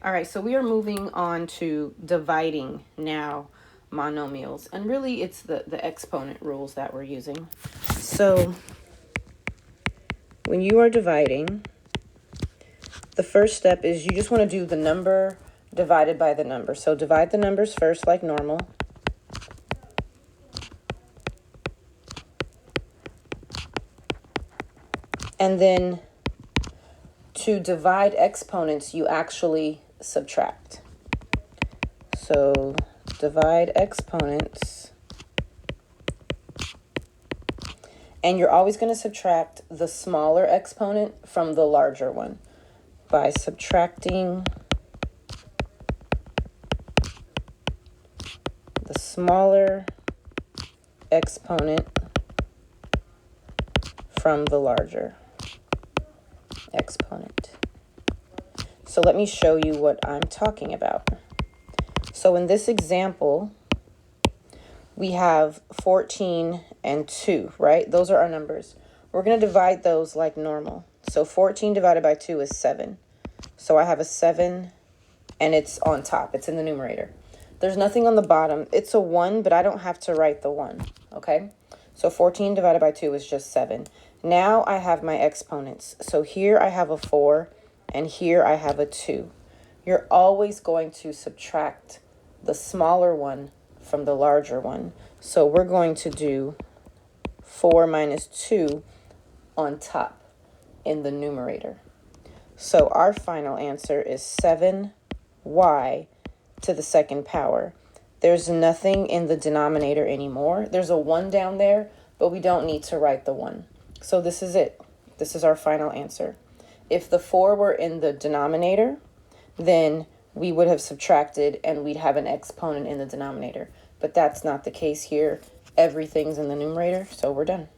All right, so we are moving on to dividing now monomials. And really, it's the exponent rules that we're using. So when you are dividing, the first step is you just want to do the number divided by the number. So divide the numbers first like normal. And then to divide exponents, you actually subtract. So divide exponents. And you're always going to subtract the smaller exponent from the larger one by subtracting the smaller exponent from the larger exponent. So let me show you what I'm talking about. So in this example, we have 14 and 2, right? Those are our numbers. We're going to divide those like normal. So 14 divided by 2 is 7. So I have a 7, and it's on top. It's in the numerator. There's nothing on the bottom. It's a 1, but I don't have to write the 1, okay? So 14 divided by 2 is just 7. Now I have my exponents. So here I have a 4, and here I have a 2. You're always going to subtract the smaller one from the larger one. So we're going to do 4 minus 2 on top in the numerator. So our final answer is 7y to the second power. There's nothing in the denominator anymore. There's a 1 down there, but we don't need to write the 1. So this is it. This is our final answer. If the 4 were in the denominator, then we would have subtracted and we'd have an exponent in the denominator. But that's not the case here. Everything's in the numerator, so we're done.